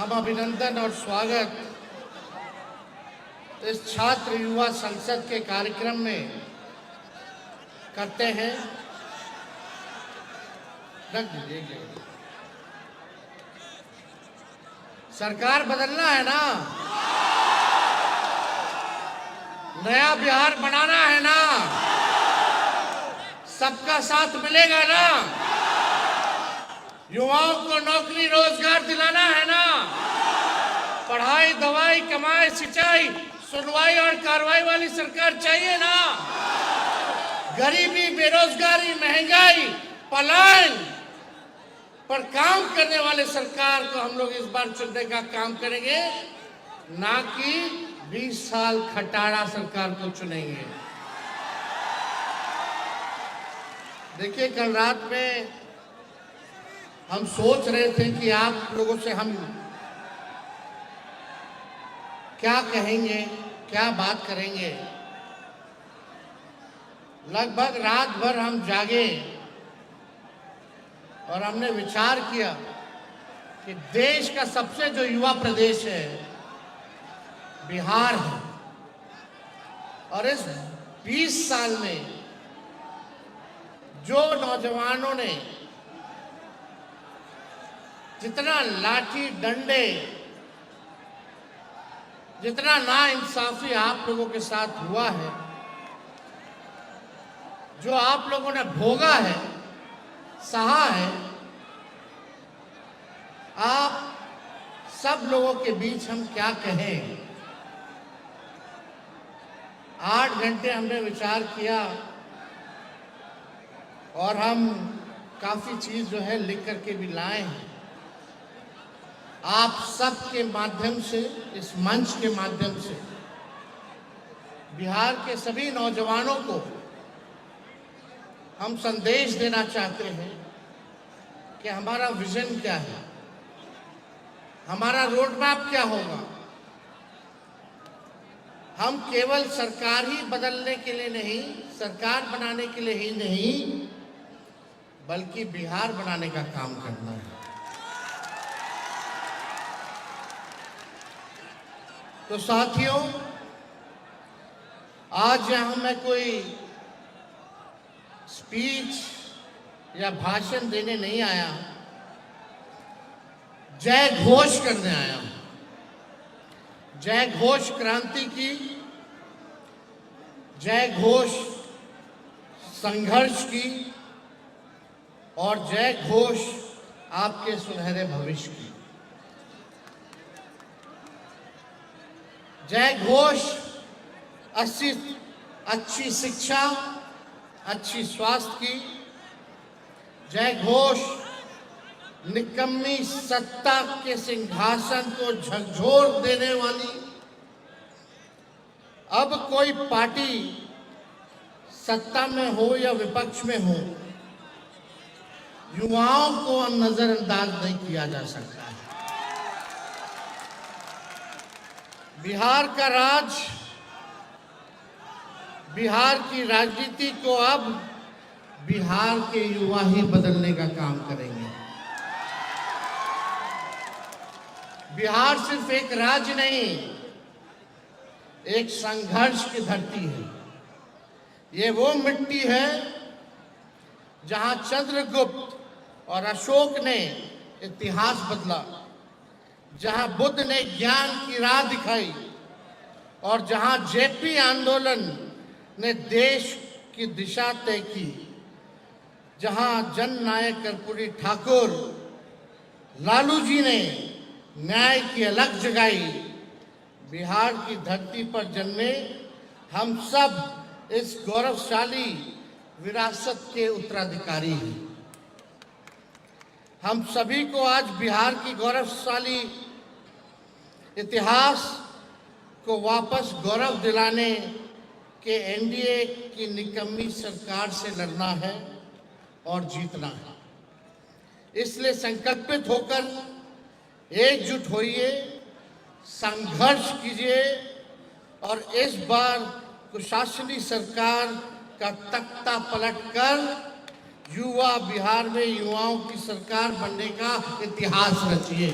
हम अभिनंदन और स्वागत इस छात्र युवा संसद के कार्यक्रम में करते हैं। रख दीजिए। सरकार बदलना है ना, नया बिहार बनाना है ना, सबका साथ मिलेगा ना, युवाओं को नौकरी रोजगार दिलाना है ना, पढ़ाई दवाई कमाई सिंचाई सुनवाई और कार्रवाई वाली सरकार चाहिए ना, गरीबी बेरोजगारी महंगाई पलायन पर काम करने वाले सरकार को हम लोग इस बार चुनने का काम करेंगे, ना कि 20 साल खटारा सरकार को चुनेंगे। देखिए, कल रात में हम सोच रहे थे कि आप लोगों से हम क्या कहेंगे, क्या बात करेंगे। लगभग रात भर हम जागे और हमने विचार किया कि देश का सबसे जो युवा प्रदेश है बिहार है, और इस 20 साल में जो नौजवानों ने जितना लाठी डंडे, जितना नाइंसाफी आप लोगों के साथ हुआ है, जो आप लोगों ने भोगा है, सहा है, आप सब लोगों के बीच हम क्या कहें। 8 घंटे हमने विचार किया और हम काफी चीज जो है लिख करके भी लाए हैं। आप सब के माध्यम से, इस मंच के माध्यम से बिहार के सभी नौजवानों को हम संदेश देना चाहते हैं कि हमारा विजन क्या है, हमारा रोड मैप क्या होगा। हम केवल सरकार ही बदलने के लिए नहीं, सरकार बनाने के लिए ही नहीं, बल्कि बिहार बनाने का काम करना है। तो साथियों, आज यहां मैं कोई स्पीच या भाषण देने नहीं आया, जय घोष करने आया हूं। जय घोष क्रांति की, जय घोष संघर्ष की, और जय घोष आपके सुनहरे भविष्य की। जय घोष अच्छी शिक्षा, अच्छी स्वास्थ्य की। जय घोष निकम्मी सत्ता के सिंहासन को झकझोर देने वाली। अब कोई पार्टी सत्ता में हो या विपक्ष में हो, युवाओं को नजरअंदाज नहीं किया जा सकता है। बिहार का राज, बिहार की राजनीति को अब बिहार के युवा ही बदलने का काम करेंगे। बिहार सिर्फ एक राज्य नहीं, एक संघर्ष की धरती है। ये वो मिट्टी है जहां चंद्रगुप्त और अशोक ने इतिहास बदला, जहां बुद्ध ने ज्ञान की राह दिखाई, और जहां जेपी आंदोलन ने देश की दिशा तय की, जहां जननायक कर्पूरी ठाकुर लालू जी ने न्याय की अलख जगाई। बिहार की धरती पर जन्मे हम सब इस गौरवशाली विरासत के उत्तराधिकारी हैं। हम सभी को आज बिहार की गौरवशाली इतिहास को वापस गौरव दिलाने के एनडीए की निकम्मी सरकार से लड़ना है और जीतना है। इसलिए संकल्पित होकर एकजुट होइए, संघर्ष कीजिए और इस बार कुशासनी सरकार का तख्ता पलटकर युवा बिहार में युवाओं की सरकार बनने का इतिहास रचिए।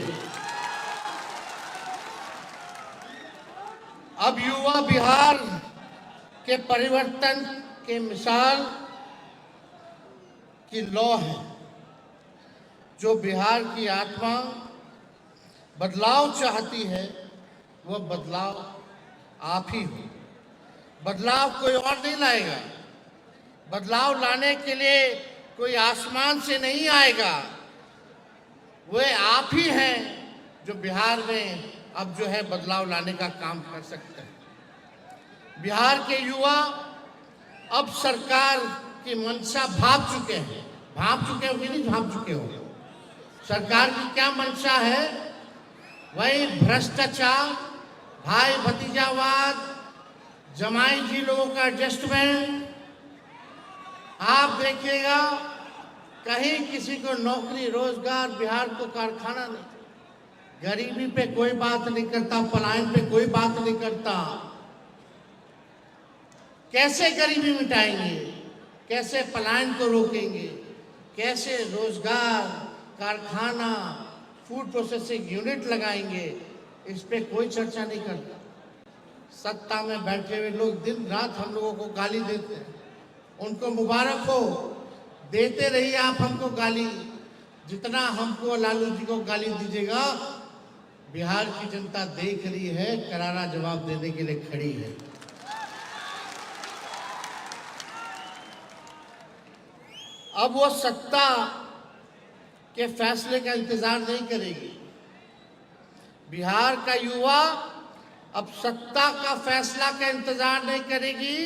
अब युवा बिहार के परिवर्तन के मिसाल की लौ है। जो बिहार की आत्मा बदलाव चाहती है, वह बदलाव आप ही हो। बदलाव कोई और नहीं लाएगा। बदलाव लाने के लिए कोई आसमान से नहीं आएगा। वह आप ही हैं जो बिहार में अब जो है बदलाव लाने का काम कर सकते हैं। बिहार के युवा अब सरकार की मंशा भाप चुके हैं। भाप चुके हो कि नहीं भाप चुके हो? सरकार की क्या मंशा है? वही भ्रष्टाचार, भाई भतीजावाद, जमाई जी लोगों का एडजस्टमेंट। आप देखिएगा कहीं किसी को नौकरी रोजगार, बिहार को कारखाना नहीं। गरीबी पे कोई बात नहीं करता, पलायन पे कोई बात नहीं करता। कैसे गरीबी मिटाएंगे, कैसे पलायन को रोकेंगे, कैसे रोजगार, कारखाना, फूड प्रोसेसिंग यूनिट लगाएंगे, इस पे कोई चर्चा नहीं करता। सत्ता में बैठे हुए लोग दिन रात हम लोगों को गाली देते हैं। उनको मुबारक हो, देते रहिए आप हमको गाली। जितना हमको लालू जी को गाली दीजिएगा, बिहार की जनता देख रही है, करारा जवाब देने के लिए खड़ी है। अब वो सत्ता के फैसले का इंतजार नहीं करेगी। बिहार का युवा अब सत्ता का फैसला का इंतजार नहीं करेगी,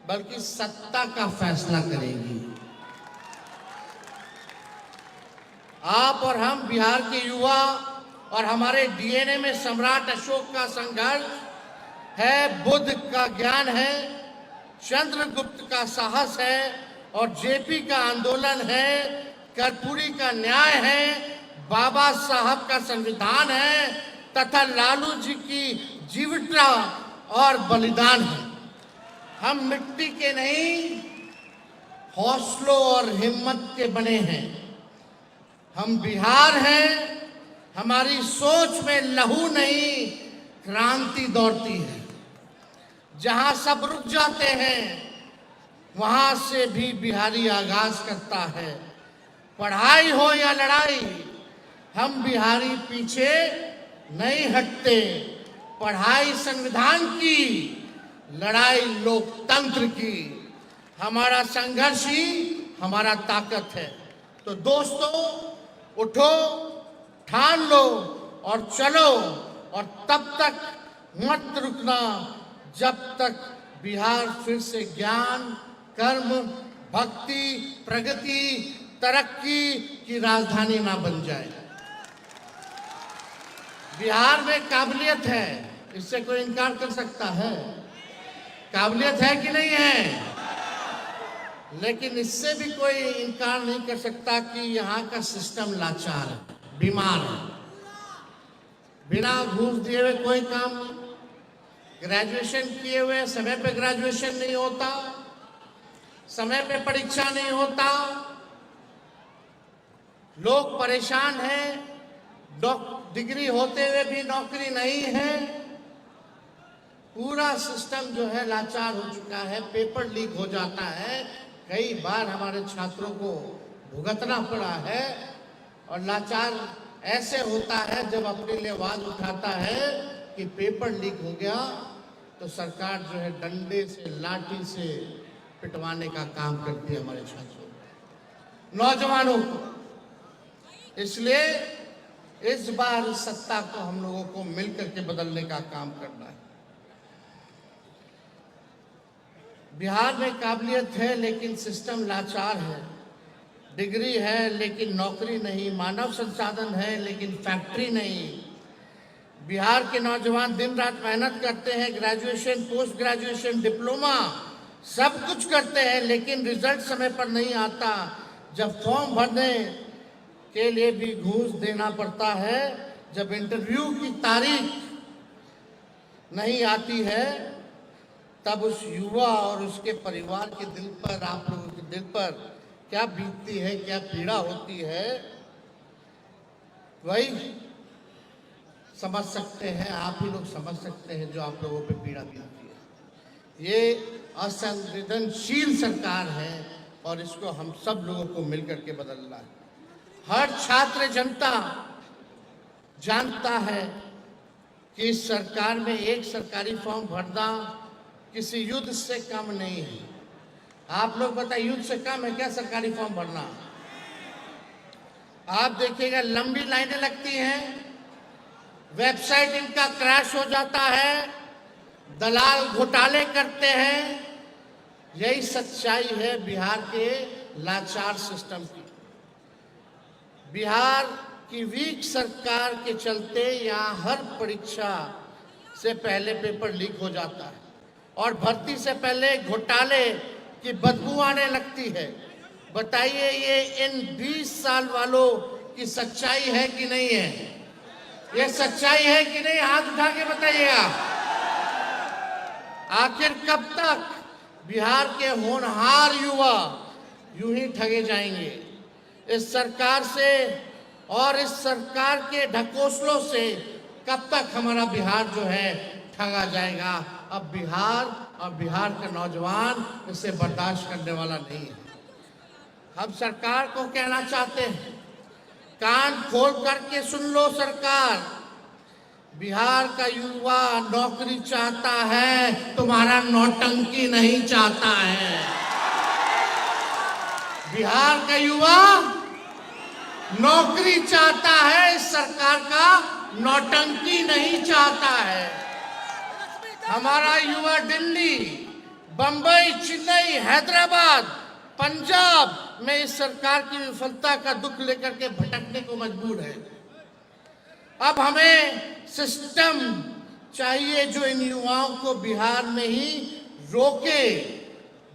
बल्कि सत्ता का फैसला करेगी। आप और हम बिहार के युवा और हमारे डीएनए में सम्राट अशोक का संघर्ष है, बुद्ध का ज्ञान है, चंद्रगुप्त का साहस है और जेपी का आंदोलन है, कर्पूरी का न्याय है, बाबा साहब का संविधान है तथा लालू जी की जीवटता और बलिदान है। हम मिट्टी के नहीं, हौसलों और हिम्मत के बने हैं। हम बिहार हैं। हमारी सोच में लहू नहीं, क्रांति दौड़ती है। जहां सब रुक जाते हैं, वहां से भी बिहारी आगाज करता है। पढ़ाई हो या लड़ाई, हम बिहारी पीछे नहीं हटते। पढ़ाई संविधान की, लड़ाई लोकतंत्र की। हमारा संघर्ष ही हमारा ताकत है। तो दोस्तों, उठो, ठान लो और चलो। और तब तक मत रुकना जब तक बिहार फिर से ज्ञान, कर्म, भक्ति, प्रगति, तरक्की की राजधानी ना बन जाए। बिहार में काबिलियत है, इससे कोई इनकार कर सकता है? काबिलियत है कि नहीं है? लेकिन इससे भी कोई इनकार नहीं कर सकता कि यहाँ का सिस्टम लाचार है, बीमार है। बिना घूस दिए हुए कोई काम नहीं। ग्रेजुएशन किए हुए समय पे ग्रेजुएशन नहीं होता, समय पे परीक्षा नहीं होता। लोग परेशान हैं। डिग्री होते हुए भी नौकरी नहीं है। पूरा सिस्टम जो है लाचार हो चुका है। पेपर लीक हो जाता है। कई बार हमारे छात्रों को भुगतना पड़ा है। और लाचार ऐसे होता है जब अपने लिए आवाज उठाता है कि पेपर लीक हो गया, तो सरकार जो है डंडे से, लाठी से पिटवाने का काम करती है हमारे छात्रों, नौजवानों को। इसलिए इस बार सत्ता को हम लोगों को मिलकर के बदलने का काम करना है। बिहार में काबिलियत है लेकिन सिस्टम लाचार है। डिग्री है लेकिन नौकरी नहीं, मानव संसाधन है लेकिन फैक्ट्री नहीं। बिहार के नौजवान दिन रात मेहनत करते हैं, ग्रेजुएशन, पोस्ट ग्रेजुएशन, डिप्लोमा सब कुछ करते हैं, लेकिन रिजल्ट समय पर नहीं आता। जब फॉर्म भरने के लिए भी घूस देना पड़ता है, जब इंटरव्यू की तारीख नहीं आती है, तब उस युवा और उसके परिवार के दिल पर, आप लोगों के दिल पर क्या बीतती है, क्या पीड़ा होती है। वही समझ सकते हैं, आप ही लोग समझ सकते हैं जो आप लोगों पे पीड़ा बीतती है। ये असंवेदनशील सरकार है और इसको हम सब लोगों को मिलकर के बदलना है। हर छात्र जनता जानता है कि इस सरकार में एक सरकारी फॉर्म भरना किसी युद्ध से कम नहीं है। आप लोग बताइए, युद्ध से कम है क्या सरकारी फॉर्म भरना? आप देखिएगा लंबी लाइनें लगती हैं, वेबसाइट इनका क्रैश हो जाता है, दलाल घोटाले करते हैं। यही सच्चाई है बिहार के लाचार सिस्टम की। बिहार की वीक सरकार के चलते यहाँ हर परीक्षा से पहले पेपर लीक हो जाता है और भर्ती से पहले घोटाले की बदबू आने लगती है। बताइए, ये इन 20 साल वालों की सच्चाई है कि नहीं है? ये सच्चाई है कि नहीं? हाथ उठा के बताइएगा। आखिर कब तक बिहार के होनहार युवा यूं ही ठगे जाएंगे? इस सरकार से और इस सरकार के ढकोसलों से कब तक हमारा बिहार जो है ठगा जाएगा? अब बिहार और बिहार का नौजवान इसे बर्दाश्त करने वाला नहीं है। हम सरकार को कहना चाहते हैं, कान खोल करके सुन लो सरकार, बिहार का युवा नौकरी चाहता है, तुम्हारा नौटंकी नहीं चाहता है। बिहार का युवा नौकरी चाहता है, इस सरकार का नौटंकी नहीं चाहता है। हमारा युवा दिल्ली, बंबई, चेन्नई, हैदराबाद, पंजाब में इस सरकार की विफलता का दुख लेकर के भटकने को मजबूर है। अब हमें सिस्टम चाहिए जो इन युवाओं को बिहार में ही रोके,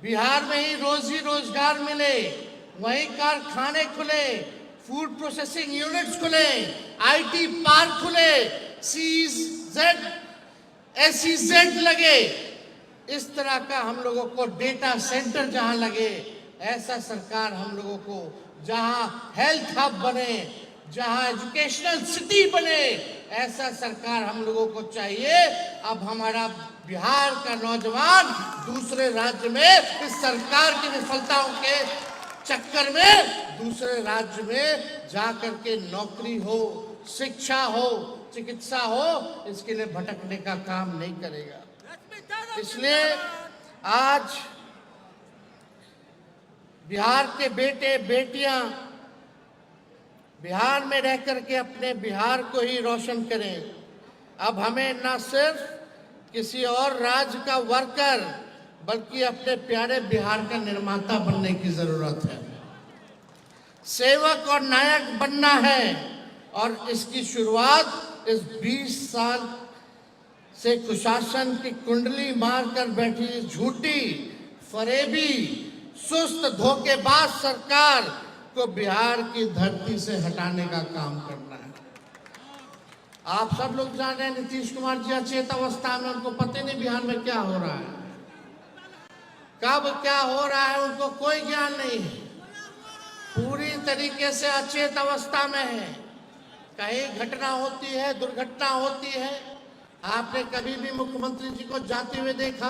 बिहार में ही रोजी रोजगार मिले, वहीं कारखाने खुले, फूड प्रोसेसिंग यूनिट्स खुले, आईटी पार्क खुले, SEZ लगे। इस तरह का हम लोगों को डेटा सेंटर जहां लगे, ऐसा सरकार हम लोगों को, जहां हेल्थ हब बने, जहां एजुकेशनल सिटी बने, ऐसा सरकार हम लोगों को चाहिए। अब हमारा बिहार का नौजवान दूसरे राज्य में इस सरकार की विफलताओं के चक्कर में दूसरे राज्य में जा करके नौकरी हो, शिक्षा हो, चिकित्सा हो, इसके लिए भटकने का काम नहीं करेगा। इसलिए आज बिहार के बेटे बेटियां बिहार में रह करके अपने बिहार को ही रोशन करें। अब हमें न सिर्फ किसी और राज्य का वर्कर बल्कि अपने प्यारे बिहार का निर्माता बनने की जरूरत है। सेवक और नायक बनना है और इसकी शुरुआत इस 20 साल से कुशासन की कुंडली मारकर बैठी झूठी, फरेबी, सुस्त, धोखेबाज सरकार को बिहार की धरती से हटाने का काम करना है। आप सब लोग जान रहे हैं, नीतीश कुमार जी अचेत अवस्था में, उनको पता नहीं बिहार में क्या हो रहा है, कब क्या हो रहा है, उनको कोई ज्ञान नहीं है। पूरी तरीके से अचेत अवस्था में है। कहीं घटना होती है, दुर्घटना होती है, आपने कभी भी मुख्यमंत्री जी को जाते हुए देखा?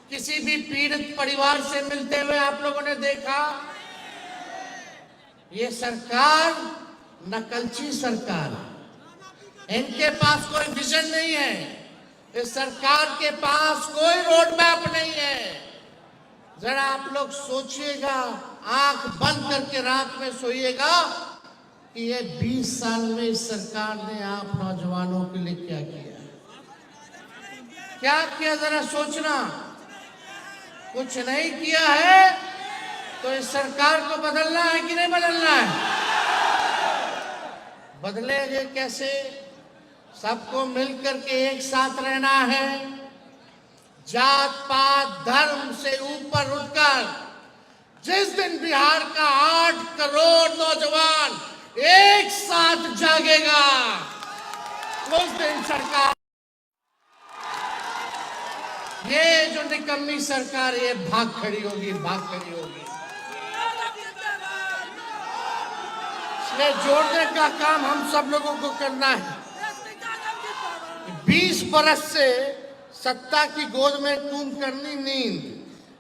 किसी भी पीड़ित परिवार से मिलते हुए आप लोगों ने देखा? ये सरकार नकलची सरकार है। इनके पास कोई विजन नहीं है। इस सरकार के पास कोई रोड मैप नहीं है। जरा आप लोग सोचिएगा, आंख बंद करके रात में सोइएगा कि ये 20 साल में इस सरकार ने आप नौजवानों के लिए क्या किया, क्या किया? जरा सोचना। कुछ नहीं किया है तो इस सरकार को बदलना है कि नहीं बदलना है? बदलेंगे कैसे? सबको मिलकर के एक साथ रहना है। जात पात धर्म से ऊपर उठकर जिस दिन बिहार का 8 करोड़ नौजवान एक साथ जागेगा, उस दिन सरकार, ये जो निकम्मी सरकार, ये भाग खड़ी होगी, भाग खड़ी होगी। इसलिए जोड़ने का काम हम सब लोगों को करना है। 20 बरस से सत्ता की गोद में कुंभकर्णी नींद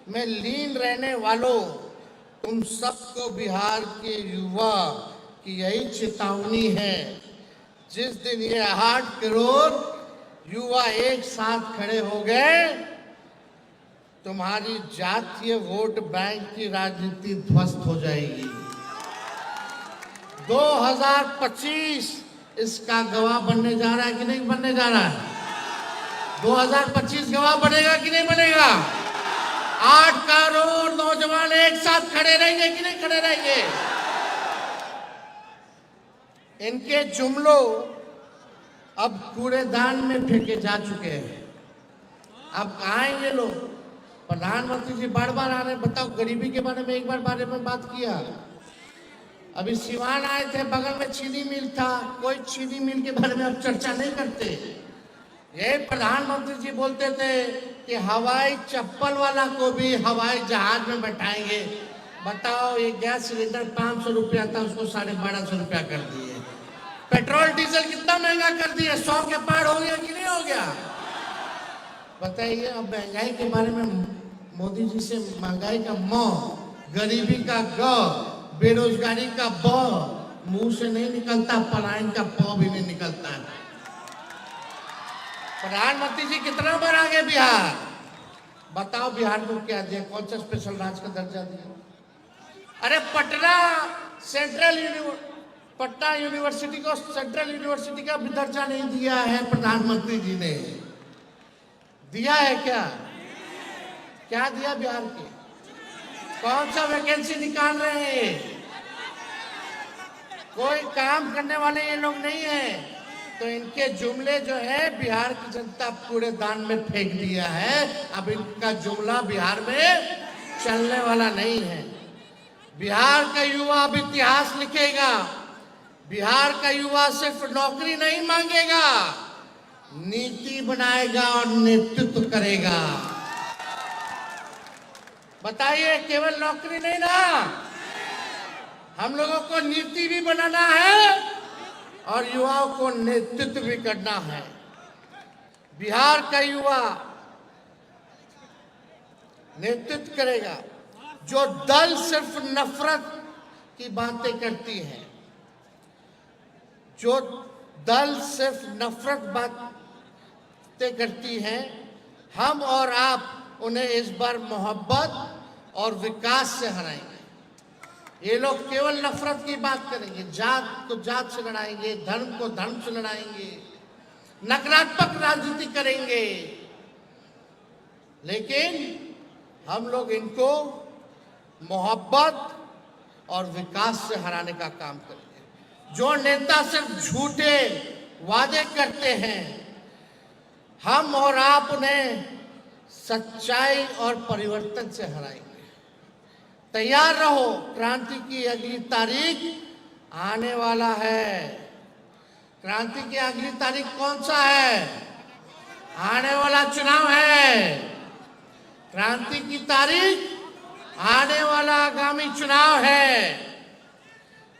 में लीन रहने वालों, तुम सबको बिहार के युवा की यही चेतावनी है। जिस दिन ये 8 करोड़ युवा एक साथ खड़े हो गए, तुम्हारी जातीय वोट बैंक की राजनीति ध्वस्त हो जाएगी। 2025 इसका गवाह बनने जा रहा है कि नहीं बनने जा रहा है? 2025 गवाह बनेगा कि नहीं बनेगा? 8 करोड़ नौजवान एक साथ खड़े रहेंगे कि नहीं खड़े रहेंगे? इनके जुमलों अब कूड़ेदान में फेंके जा चुके हैं। अब कहाँ हैं ये लोग? प्रधानमंत्री जी बार बार आ रहे हैं। बताओ, गरीबी के बारे में एक बारे में बात किया? अभी सिवान आए थे, बगल में चीनी मिल था, कोई चीनी मिल के बारे में अब चर्चा नहीं करते। ये प्रधानमंत्री जी बोलते थे कि हवाई चप्पल वाला को भी हवाई जहाज में बैठाएंगे। बताओ, ये गैस सिलेंडर 500 रुपया था, उसको 1250 रुपया कर दिए। पेट्रोल डीजल कितना महंगा कर दिए? 100 के पार हो गया कि नहीं हो गया? बताइए। अब महंगाई के बारे में मोदी जी से महंगाई का म, गरीबी का ग, बेरोजगारी का ब मुंह से नहीं निकलता, पलायन का प भी नहीं निकलता है। प्रधानमंत्री जी कितना बार आ गए बिहार? बताओ, बिहार को क्या दिया? कौन सा स्पेशल राज्य का दर्जा दिया? अरे पटना यूनिवर्सिटी को सेंट्रल यूनिवर्सिटी का भी दर्जा नहीं दिया है प्रधानमंत्री जी ने। दिया है क्या? क्या दिया बिहार के? कौन सा वैकेंसी निकाल रहे हैं? कोई काम करने वाले ये लोग नहीं है। तो इनके जुमले जो है बिहार की जनता कूड़ेदान में फेंक दिया है। अब इनका जुमला बिहार में चलने वाला नहीं है। बिहार का युवा अब इतिहास लिखेगा। बिहार का युवा सिर्फ नौकरी नहीं मांगेगा, नीति बनाएगा और नेतृत्व करेगा। बताइए, केवल नौकरी नहीं ना, हम लोगों को नीति भी बनाना है और युवाओं को नेतृत्व भी करना है। बिहार का युवा नेतृत्व करेगा। जो दल सिर्फ नफरत की बातें करती है, जो दल सिर्फ नफरत बातें करती हैं, हम और आप उन्हें इस बार मोहब्बत और विकास से हराएंगे। ये लोग केवल नफरत की बात करेंगे, जात को जात से लड़ाएंगे, धर्म को धर्म से लड़ाएंगे, नकारात्मक राजनीति करेंगे। लेकिन हम लोग इनको मोहब्बत और विकास से हराने का काम करेंगे। जो नेता सिर्फ झूठे वादे करते हैं, हम और आप उन्हें सच्चाई और परिवर्तन से हराएंगे। तैयार रहो, क्रांति की अगली तारीख आने वाला है। क्रांति की अगली तारीख कौन सा है? आने वाला चुनाव है। क्रांति की तारीख आने वाला आगामी चुनाव है।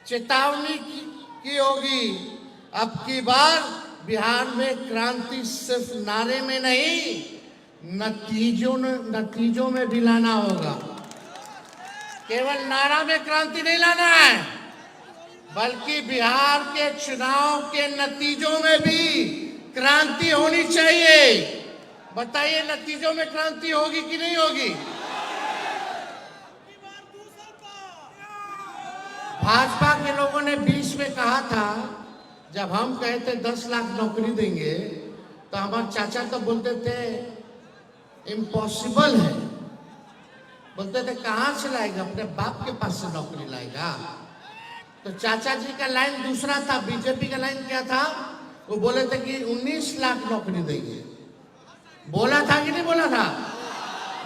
चेतावनी की होगी। अब की बार बिहार में क्रांति सिर्फ नारे में नहीं, नतीजों में भी लाना होगा। केवल नारा में क्रांति नहीं लाना है, बल्कि बिहार के चुनाव के नतीजों में भी क्रांति होनी चाहिए। बताइए, नतीजों में क्रांति होगी कि नहीं होगी? भाजपा के लोगों ने 20 में कहा था, जब हम कहे थे 10 लाख नौकरी देंगे, तो हमारे चाचा तो बोलते थे इम्पॉसिबल है। बोलते थे कहाँ से लाएगा, अपने बाप के पास से नौकरी लाएगा। तो चाचा जी का लाइन दूसरा था। बीजेपी का लाइन क्या था? वो बोले थे कि 19 लाख नौकरी देंगे। बोला था कि नहीं बोला था?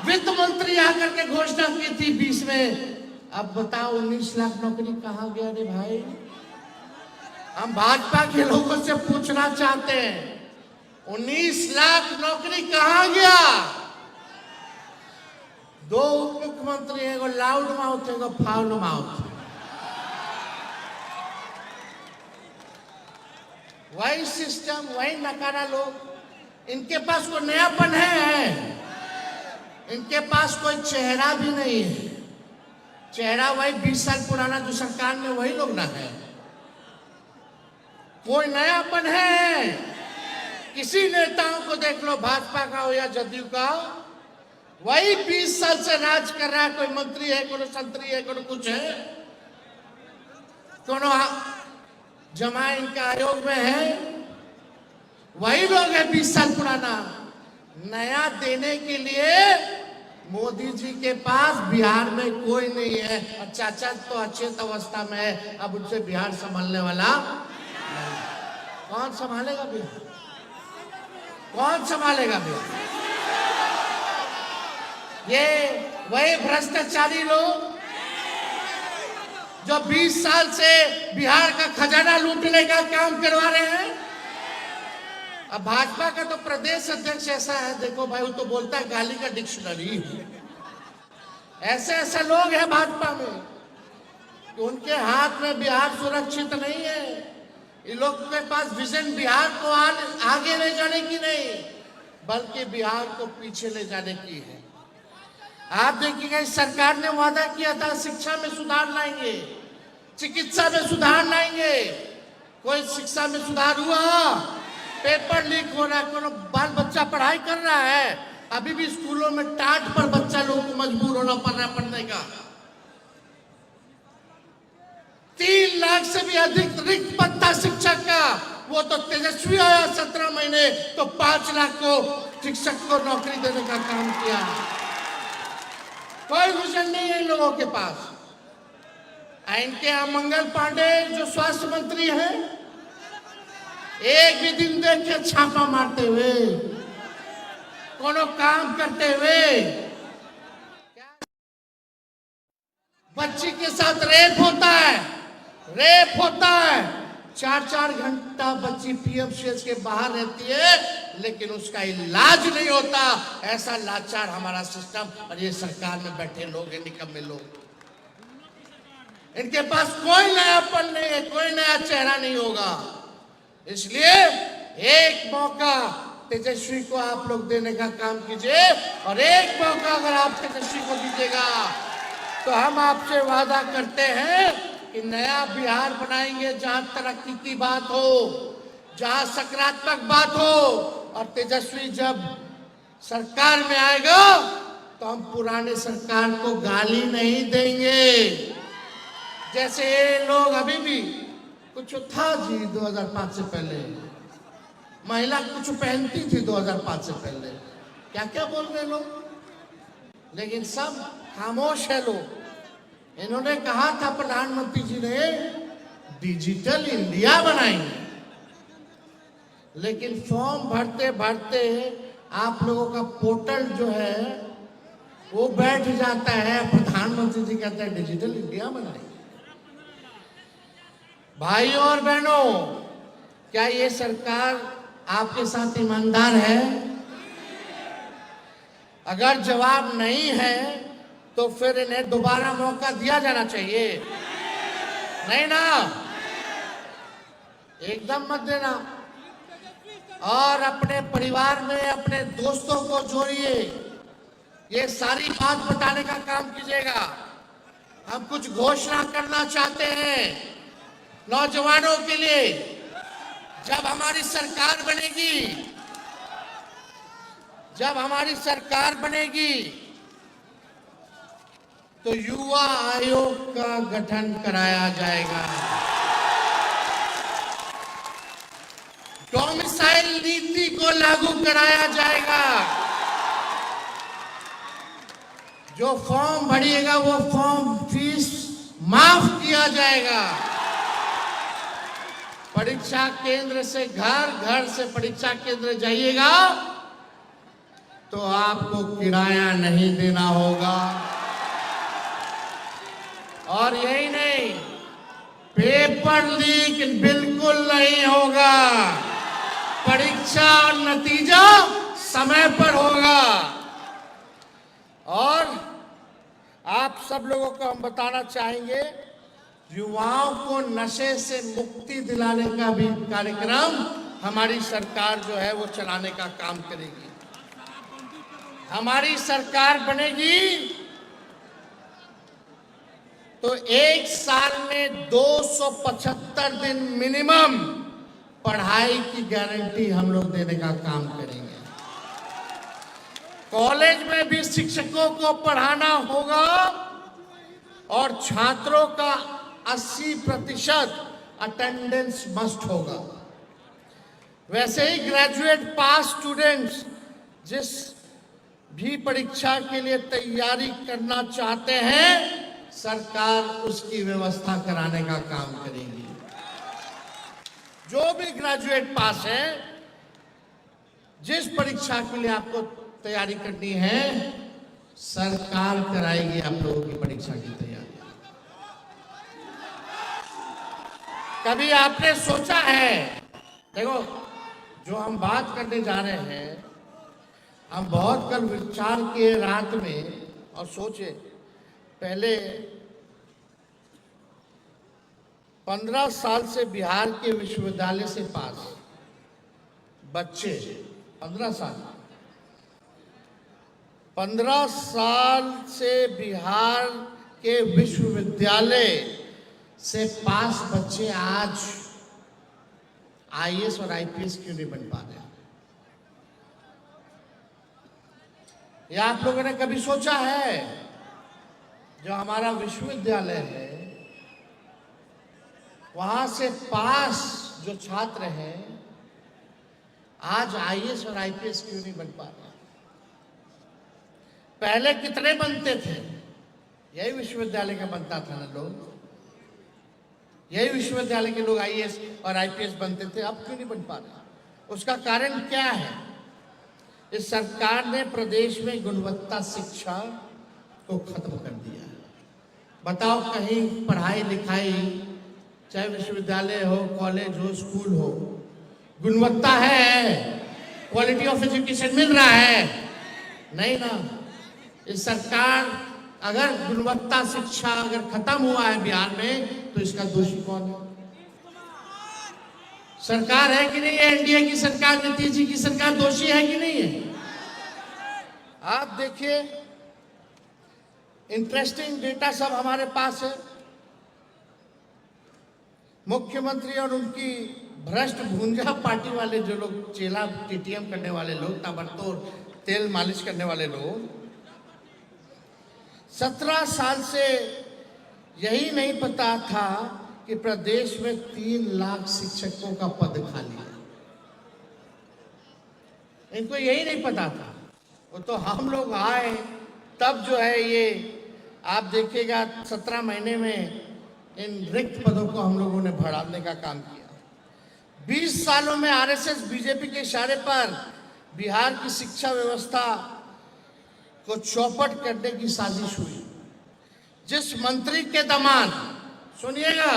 वित्त मंत्री आकर के घोषणा की थी 20 में। अब बताओ, 19 लाख नौकरी कहाँ गया रे भाई? हम भाजपा के लोगों से पूछना चाहते हैं, 19 लाख नौकरी कहाँ गया? 2 उप मुख्यमंत्री है, एगो लाउड माउथ है, एगो फाउल माउथ। वही सिस्टम, वही नकारा लोग। इनके पास कोई नयापन है? इनके पास कोई चेहरा भी नहीं है। चेहरा वही 20 साल पुराना जो सरकार में वही लोग ना है। कोई नयापन है? किसी नेताओं को देख लो, भाजपा का हो या जदयू का, वही 20 साल से राज कर रहा है। कोई मंत्री है, कोई संतरी है, कोई कुछ है, कोनो जमा इनका आयोग में है, वही लोग है 20 साल पुराना। नया देने के लिए मोदी जी के पास बिहार में कोई नहीं है। और चाचा तो अचेत अवस्था में है, अब उनसे बिहार संभालने वाला कौन संभालेगा बिहार? कौन संभालेगा बिहार? ये वही भ्रष्टाचारी लोग जो 20 साल से बिहार का खजाना लूटने का काम करवा रहे हैं। अब भाजपा का तो प्रदेश अध्यक्ष ऐसा है, देखो भाई, वो तो बोलता है गाली का डिक्शनरी। ऐसे ऐसे लोग हैं भाजपा में कि उनके हाथ में बिहार सुरक्षित नहीं है। इन लोग के पास विजन बिहार को आगे ले जाने की नहीं, बल्कि बिहार को पीछे ले जाने की है। आप देखिएगा, इस सरकार ने वादा किया था शिक्षा में सुधार लाएंगे, चिकित्सा में सुधार लाएंगे। कोई शिक्षा में सुधार हुआ? पेपर लीक हो रहा है, कोनो बाल बच्चा पढ़ाई कर रहा है, अभी भी स्कूलों में टाट पर बच्चा लोगों को मजबूर होना पड़ रहा है पढ़ने का। 3 लाख से भी अधिक रिक्त पद था शिक्षक का, वो तो तेजस्वी आया 17 महीने तो 5 लाख को शिक्षक को नौकरी देने का काम किया। कोई विजन नहीं है इन लोगों के पास। इनके यहाँ मंगल पांडे जो स्वास्थ्य मंत्री हैं, एक भी दिन देखे छापा मारते हुए, कोनो काम करते हुए। बच्ची के साथ रेप होता है, रेप होता है, 4-4 घंटा बच्ची पीएमसीएच के बाहर रहती है, लेकिन उसका इलाज नहीं होता। ऐसा लाचार हमारा सिस्टम और ये सरकार में बैठे लोग हैं, निकम्मे लोग। इनके पास कोई नयापन नहीं है, कोई नया चेहरा नहीं होगा। इसलिए एक मौका तेजस्वी को आप लोग देने का काम कीजिए, और एक मौका अगर आप तेजस्वी को दीजिएगा तो हम आपसे वादा करते हैं कि नया बिहार बनाएंगे, जहां तरक्की की बात हो, जहां सकारात्मक बात हो। और तेजस्वी जब सरकार में आएगा तो हम पुराने सरकार को गाली नहीं देंगे। जैसे ये लोग अभी भी कुछ था जी 2005 से पहले, महिला कुछ पहनती थी 2005 से पहले, क्या क्या बोल रहे लोग, लेकिन सब खामोश है लोग। इन्होंने कहा था प्रधानमंत्री जी ने डिजिटल इंडिया बनाएंगे, लेकिन फॉर्म भरते भरते आप लोगों का पोर्टल जो है वो बैठ जाता है, प्रधानमंत्री जी कहते हैं डिजिटल इंडिया बनाएंगे। भाइयों और बहनों, क्या ये सरकार आपके साथ ईमानदार है? अगर जवाब नहीं है तो फिर इन्हें दोबारा मौका दिया जाना चाहिए, नहीं ना? एकदम मत देना। और अपने परिवार में अपने दोस्तों को जोड़िए, ये सारी बात बताने का काम कीजिएगा। हम कुछ घोषणा करना चाहते हैं नौजवानों के लिए। जब हमारी सरकार बनेगी, जब हमारी सरकार बनेगी तो युवा आयोग का गठन कराया जाएगा। डोमिसाइल नीति को लागू कराया जाएगा। जो फॉर्म भरिएगा वो फॉर्म फीस माफ किया जाएगा। परीक्षा केंद्र से घर, घर से परीक्षा केंद्र जाइएगा तो आपको किराया नहीं देना होगा। और यही नहीं, पेपर लीक बिल्कुल नहीं होगा। परीक्षा और नतीजा समय पर होगा। और आप सब लोगों को हम बताना चाहेंगे, युवाओं को नशे से मुक्ति दिलाने का भी कार्यक्रम हमारी सरकार जो है वो चलाने का काम करेगी। हमारी सरकार बनेगी तो एक साल में 275 दिन मिनिमम पढ़ाई की गारंटी हम लोग देने का काम करेंगे। कॉलेज में भी शिक्षकों को पढ़ाना होगा और छात्रों का 80% अटेंडेंस मस्ट होगा। वैसे ही ग्रेजुएट पास स्टूडेंट्स जिस भी परीक्षा के लिए तैयारी करना चाहते हैं, सरकार उसकी व्यवस्था कराने का काम करेगी। जो भी ग्रेजुएट पास है, जिस परीक्षा के लिए आपको तैयारी करनी है, सरकार कराएगी आप लोगों की परीक्षा की तैयारी। कभी आपने सोचा है, देखो जो हम बात करने जा रहे हैं, हम बहुत कल विचार किए रात में और सोचे, पहले 15 साल से बिहार के विश्वविद्यालय से पास बच्चे 15 साल से बिहार के विश्वविद्यालय से पास बच्चे आज आईएएस और आईपीएस क्यों नहीं बन पा रहे? या आप लोगों ने कभी सोचा है, जो हमारा विश्वविद्यालय है वहां से पास जो छात्र हैं आज आईएएस और आईपीएस क्यों नहीं बन पा रहे? पहले कितने बनते थे? यही विश्वविद्यालय का बनता था ना लोग, यही विश्वविद्यालय के लोग आईएएस और आईपीएस बनते थे। अब क्यों नहीं बन पा रहे? उसका कारण क्या है? इस सरकार ने प्रदेश में गुणवत्ता शिक्षा को खत्म कर दिया। बताओ, कहीं पढ़ाई लिखाई, चाहे विश्वविद्यालय हो, कॉलेज हो, स्कूल हो, गुणवत्ता है? क्वालिटी ऑफ एजुकेशन मिल रहा है? नहीं ना। इस सरकार, अगर गुणवत्ता शिक्षा अगर खत्म हुआ है बिहार में, तो इसका दोषी कौन है? सरकार है कि नहीं है? एनडीए की सरकार, नीतीश जी की सरकार दोषी है कि नहीं है? आप देखिए, इंटरेस्टिंग डेटा सब हमारे पास है। मुख्यमंत्री और उनकी भ्रष्ट भूंजा पार्टी वाले जो लोग, चेला टीटीएम करने वाले लोग, ताबड़तोड़ तेल मालिश करने वाले लोग, 17 साल से यही नहीं पता था कि प्रदेश में 3 लाख शिक्षकों का पद खाली है। इनको यही नहीं पता था। वो तो हम लोग आए तब जो है ये आप देखिएगा 17 महीने में इन रिक्त पदों को हम लोगों ने बढ़ाने का काम किया। 20 सालों में आरएसएस बीजेपी के इशारे पर बिहार की शिक्षा व्यवस्था को चौपट करने की साजिश हुई। जिस मंत्री के दामाद, सुनिएगा,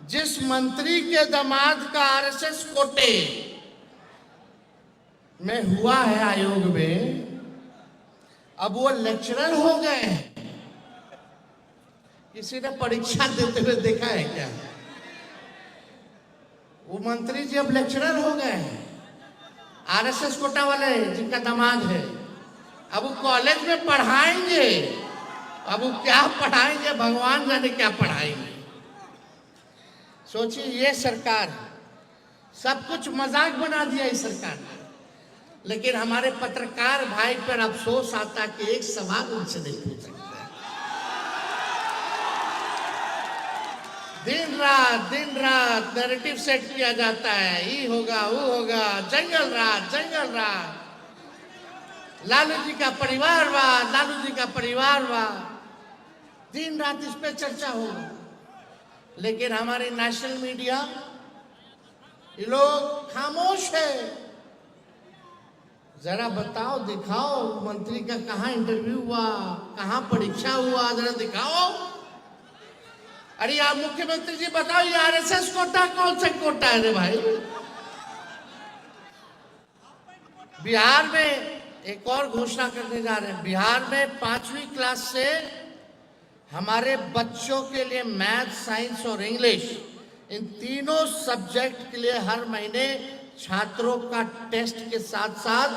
जिस मंत्री के दामाद का आरएसएस कोटे में हुआ है आयोग में, अब वो लेक्चरर हो गए। किसी ने परीक्षा देते हुए देखा है क्या? वो मंत्री जी अब लेक्चरर हो गए हैं, आरएसएस कोटा वाले जिनका दामाद है। अब वो कॉलेज में पढ़ाएंगे, अब वो क्या पढ़ाएंगे, भगवान जाने क्या पढ़ाएंगे। सोचिए, ये सरकार सब कुछ मजाक बना दिया इस सरकार ने। लेकिन हमारे पत्रकार भाई पर अफसोस आता कि एक सवाल उनसे नहीं पूछ सकते। दिन रात नैरेटिव सेट किया जाता है, ये होगा, वो होगा, जंगल राज। लालू जी का परिवारवाद, लालू जी का परिवारवाद, दिन रात इस पे चर्चा होगा। लेकिन हमारी नेशनल मीडिया, ये लोग खामोश है। जरा बताओ, दिखाओ, मंत्री का कहाँ इंटरव्यू हुआ, कहाँ परीक्षा हुआ, जरा दिखाओ। अरे यार मुख्यमंत्री जी बताओ, ये आरएसएस कोटा कौन सा कोटा है रे भाई? बिहार में एक और घोषणा करने जा रहे हैं। बिहार में 5वीं क्लास से हमारे बच्चों के लिए मैथ, साइंस और इंग्लिश इन तीनों सब्जेक्ट के लिए हर महीने छात्रों का टेस्ट के साथ साथ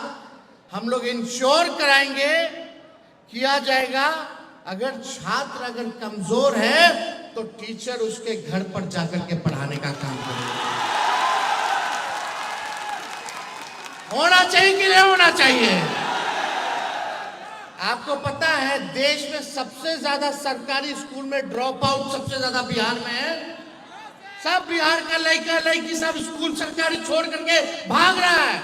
हम लोग इंश्योर कराएंगे, किया जाएगा। अगर कमजोर है तो टीचर उसके घर पर जाकर के पढ़ाने का काम करेगा। होना चाहिए कि नहीं होना चाहिए? आपको पता है देश में सबसे ज्यादा सरकारी स्कूल में ड्रॉप आउट सबसे ज्यादा बिहार में है। सब बिहार का लड़का लड़की सब स्कूल सरकारी छोड़ करके भाग रहा है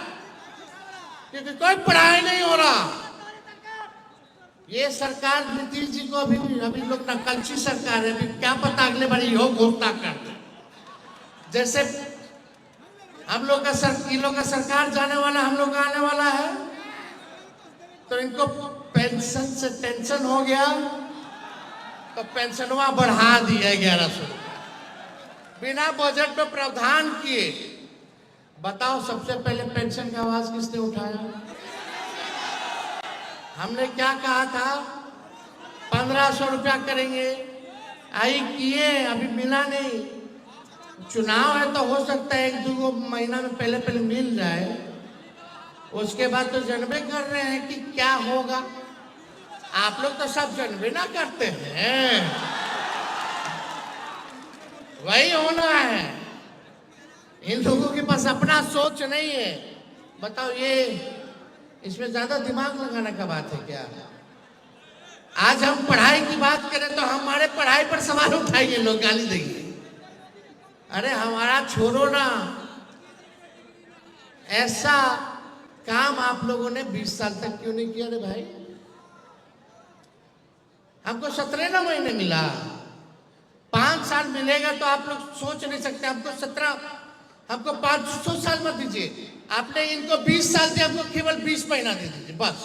क्योंकि कोई पढ़ाई नहीं हो रहा। ये सरकार नीतीश जी को अभी लोग नकलची सरकार है, अभी क्या पता अगले बार यो घोषणा कर दे। जैसे हम लोग का सरकार जाने वाला, हम लोग का आने वाला है, तो इनको पेंशन से टेंशन हो गया तो पेंशनवा बढ़ा दिया 1100 रुपया बिना बजट में प्रावधान किए। बताओ सबसे पहले पेंशन का आवाज किसने उठाया? हमने क्या कहा था? 1500 रुपया करेंगे, आई किए, अभी मिला नहीं। चुनाव है तो हो सकता है 1-2 महीना में पहले मिल जाए, उसके बाद तो जानबे कर रहे हैं कि क्या होगा। आप लोग तो सब जानबे ना करते हैं, वही होना है। इन लोगों के पास अपना सोच नहीं है। बताओ ये इसमें ज्यादा दिमाग लगाने का बात है क्या? आज हम पढ़ाई की बात करें तो हमारे पढ़ाई पर सवाल उठाएंगे लोग, गाली देंगे। अरे हमारा छोड़ो ना, ऐसा काम आप लोगों ने 20 साल तक क्यों नहीं किया? रे भाई, हमको 17 महीने मिला, 5 साल मिलेगा तो आप लोग सोच नहीं सकते। हमको 500 साल मत दीजिए, आपने इनको 20 साल दिया, हमको केवल 20 महीना दे दीजिए बस,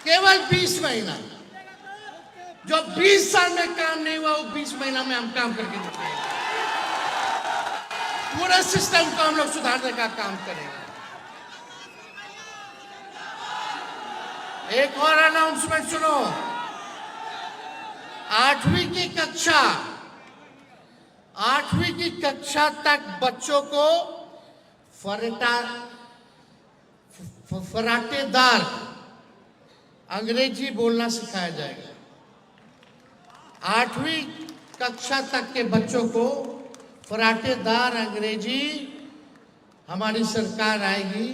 केवल 20 महीना। जो 20 साल में काम नहीं हुआ वो 20 महीना में हम काम करके दिखाएंगे। पूरा सिस्टम को हम लोग सुधारने का काम करेंगे। एक और अनाउंसमेंट सुनो। 8वीं की कक्षा तक बच्चों को फराटेदार अंग्रेजी बोलना सिखाया जाएगा। 8वीं कक्षा तक के बच्चों को फराटेदार अंग्रेजी हमारी सरकार आएगी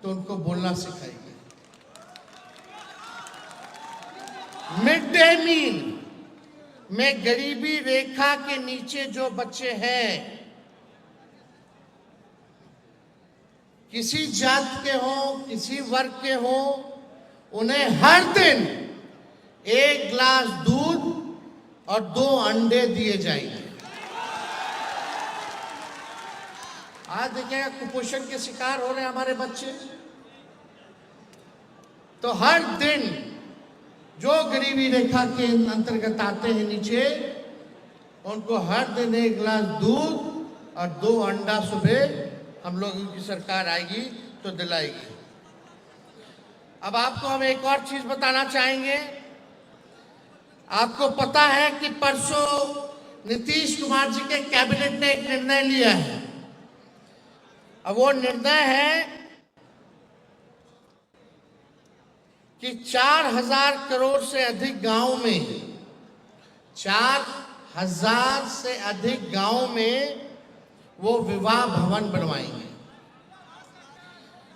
तो उनको बोलना सिखाएगी। मिड डे मील में गरीबी रेखा के नीचे जो बच्चे हैं, किसी जात के हो, किसी वर्ग के हो, उन्हें हर दिन 1 गिलास दूध और 2 अंडे दिए जाएंगे। आज देखिएगा कुपोषण के शिकार हो रहे हैं हमारे बच्चे, तो हर दिन जो गरीबी रेखा के अंतर्गत आते हैं नीचे, उनको हर दिन 1 गिलास दूध और 2 अंडा सुबह हम लोगों की सरकार आएगी तो दिलाएगी। अब आपको हम एक और चीज बताना चाहेंगे। आपको पता है कि परसों नीतीश कुमार जी के कैबिनेट ने एक निर्णय लिया है। अब वो निर्णय है कि 4000 करोड़ से अधिक गांव में, 4000 से अधिक गांव में वो विवाह भवन बनवाएंगे।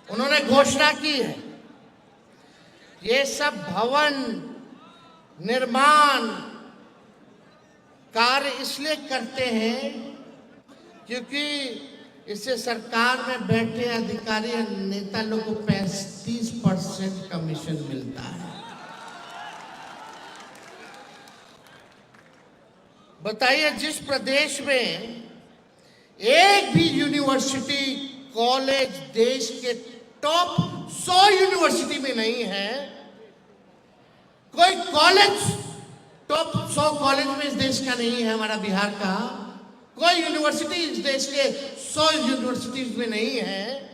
उन्होंने घोषणा की है। ये सब भवन निर्माण कार्य इसलिए करते हैं क्योंकि इससे सरकार में बैठे अधिकारी और नेता लोग को 35% कमीशन मिलता है। बताइए, जिस प्रदेश में एक भी यूनिवर्सिटी कॉलेज देश के टॉप 100 यूनिवर्सिटी में नहीं है, कोई कॉलेज टॉप 100 कॉलेज में इस देश का नहीं है, हमारा बिहार का कोई यूनिवर्सिटी इस देश के 100 यूनिवर्सिटीज में नहीं है,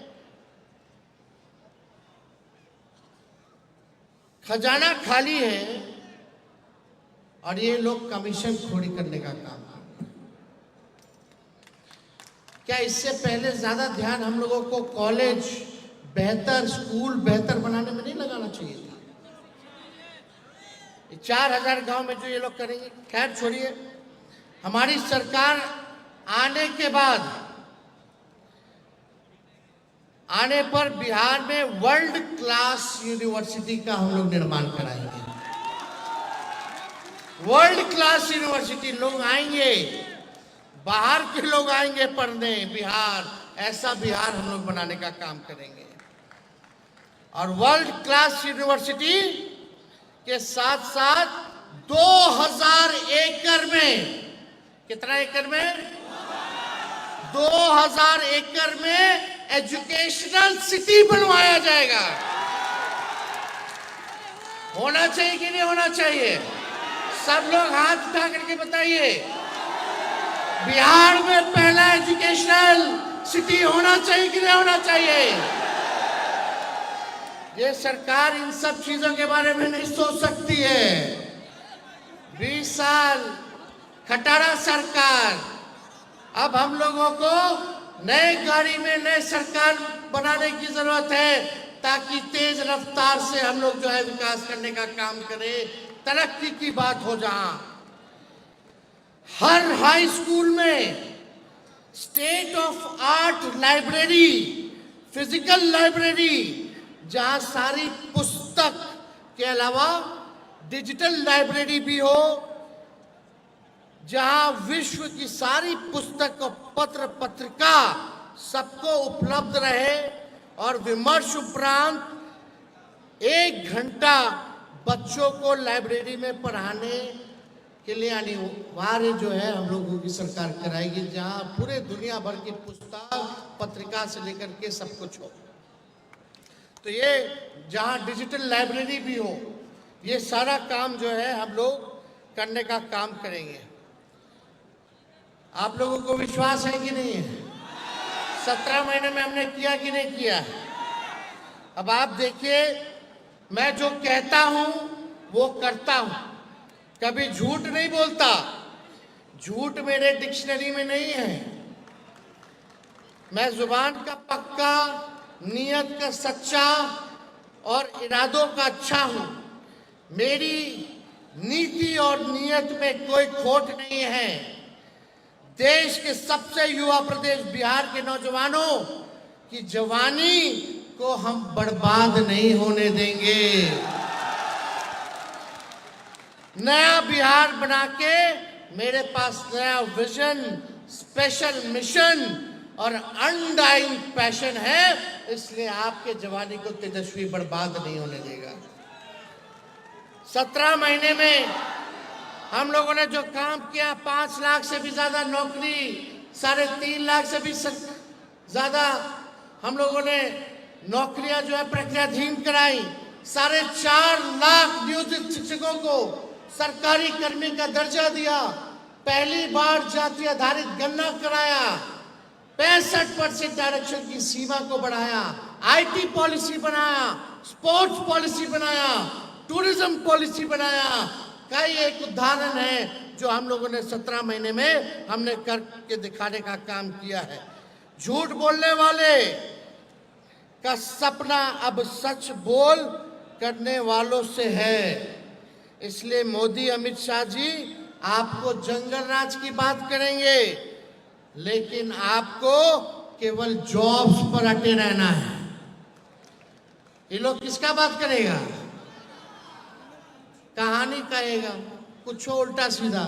खजाना खाली है और ये लोग कमीशन खोरी करने का काम करते हैं। क्या इससे पहले ज्यादा ध्यान हम लोगों को कॉलेज बेहतर, स्कूल बेहतर बनाने में नहीं लगाना चाहिए था? 4000 गांव में जो ये लोग करेंगे, खैर छोड़िए। हमारी सरकार आने के बाद, आने पर बिहार में वर्ल्ड क्लास यूनिवर्सिटी का हम लोग निर्माण कराएंगे। वर्ल्ड क्लास यूनिवर्सिटी, लोग आएंगे, बाहर के लोग आएंगे पढ़ने बिहार, ऐसा बिहार हम लोग बनाने का काम करेंगे। और वर्ल्ड क्लास यूनिवर्सिटी के साथ साथ 2000 एकड़ में, कितना एकड़ में? 2000 एकड़ में एजुकेशनल सिटी बनवाया जाएगा। होना चाहिए कि नहीं होना चाहिए? सब लोग हाथ उठा करके बताइए, बिहार में पहला एजुकेशनल सिटी होना चाहिए कि नहीं होना चाहिए? ये सरकार इन सब चीजों के बारे में नहीं सोच सकती है। 20 साल खटारा सरकार, अब हम लोगों को नए गाड़ी में नए सरकार बनाने की जरूरत है, ताकि तेज रफ्तार से हम लोग जो है विकास करने का काम करें, तरक्की की बात हो। जहां हर हाई स्कूल में state of art library, physical library, जहां सारी पुस्तक के अलावा डिजिटल लाइब्रेरी भी हो, जहां विश्व की सारी पुस्तक और पत्र पत्रिका सबको उपलब्ध रहे, और विमर्श उपरांत 1 घंटा बच्चों को लाइब्रेरी में पढ़ाने के लिए अनिवार्य जो है हम लोगों की सरकार कराएगी, जहां पूरे दुनिया भर की पुस्तक पत्रिका से लेकर के सब कुछ हो। तो ये जहां डिजिटल लाइब्रेरी भी हो, ये सारा काम जो है हम लोग करने का काम करेंगे। आप लोगों को विश्वास है कि नहीं है? 17 महीने में हमने किया कि नहीं किया? अब आप देखिए, मैं जो कहता हूं वो करता हूं, कभी झूठ नहीं बोलता। झूठ मेरे डिक्शनरी में नहीं है। मैं जुबान का पक्का, नियत का सच्चा और इरादों का अच्छा हूं। मेरी नीति और नियत में कोई खोट नहीं है। देश के सबसे युवा प्रदेश बिहार के नौजवानों की जवानी को हम बर्बाद नहीं होने देंगे। नया बिहार बना के मेरे पास नया विजन, स्पेशल मिशन और अनडाइंग पैशन है, इसलिए आपके जवानी को तेजस्वी बर्बाद नहीं होने देगा। 17 महीने में हम लोगों ने जो काम किया, 5 लाख से भी ज्यादा नौकरी, 3.5 लाख से भी ज्यादा हम लोगों ने नौकरियां जो है प्रक्रियाधीन कराई। 4.5 लाख नियोजित शिक्षकों को सरकारी कर्मी का दर्जा दिया। पहली बार जाति आधारित गणना कराया। 65% आरक्षण की सीमा को बढ़ाया। आईटी पॉलिसी बनाया, स्पोर्ट्स पॉलिसी बनाया, टूरिज्म पॉलिसी बनाया। कई एक उदाहरण है जो हम लोगों ने 17 महीने में हमने करके दिखाने का काम किया है। झूठ बोलने वाले का सपना अब सच बोल करने वालों से है। इसलिए मोदी, अमित शाह जी आपको जंगल राज की बात करेंगे, लेकिन आपको केवल जॉब्स पर अटे रहना है। ये लोग किसका बात करेगा? कहानी कहेगा, कुछ उल्टा सीधा,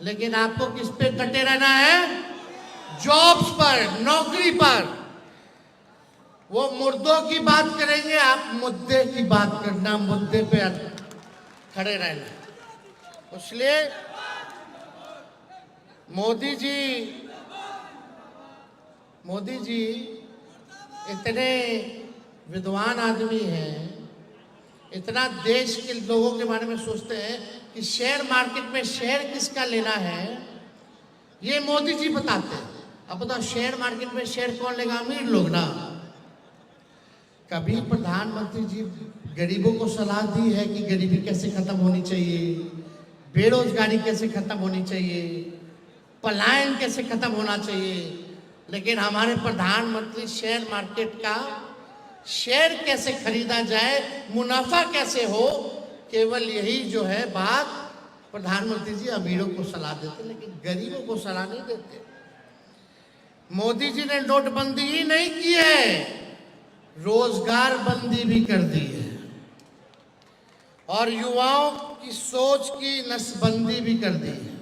लेकिन आपको किस पे डटे रहना है? जॉब्स पर, नौकरी पर। वो मुर्दों की बात करेंगे, आप मुद्दे की बात करना, मुद्दे पे खड़े रहना। इसलिए मोदी जी इतने विद्वान आदमी हैं, इतना देश के लोगों के बारे में सोचते हैं कि शेयर मार्केट में शेयर किसका लेना है, ये मोदी जी बताते हैं। अब बताओ, शेयर मार्केट में शेयर कौन लेगा? अमीर लोग ना। कभी प्रधानमंत्री जी गरीबों को सलाह दी है कि गरीबी कैसे खत्म होनी चाहिए, बेरोजगारी कैसे खत्म होनी चाहिए, पलायन कैसे खत्म होना चाहिए। लेकिन हमारे प्रधानमंत्री शेयर मार्केट का शेयर कैसे खरीदा जाए, मुनाफा कैसे हो, केवल यही जो है बात प्रधानमंत्री जी अमीरों को सलाह देते, लेकिन गरीबों को सलाह नहीं देते। मोदी जी ने नोटबंदी ही नहीं की है, रोजगार बंदी भी कर दी है और युवाओं की सोच की नसबंदी भी कर दी है।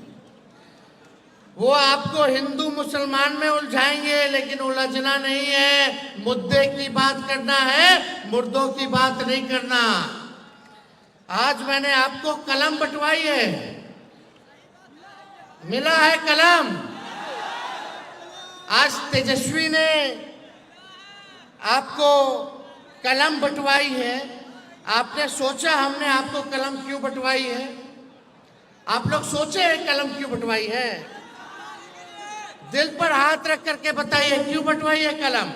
वो आपको हिंदू मुसलमान में उलझाएंगे, लेकिन उलझना नहीं है, मुद्दे की बात करना है, मुर्दों की बात नहीं करना। आज मैंने आपको कलम बंटवाई है, मिला है कलम। आज तेजस्वी ने आपको कलम बंटवाई है। आपने सोचा हमने आपको कलम क्यों बंटवाई है? आप लोग सोचे हैं कलम क्यों बंटवाई है? दिल पर हाथ रख करके बताइए क्यों बंटवाई है कलम।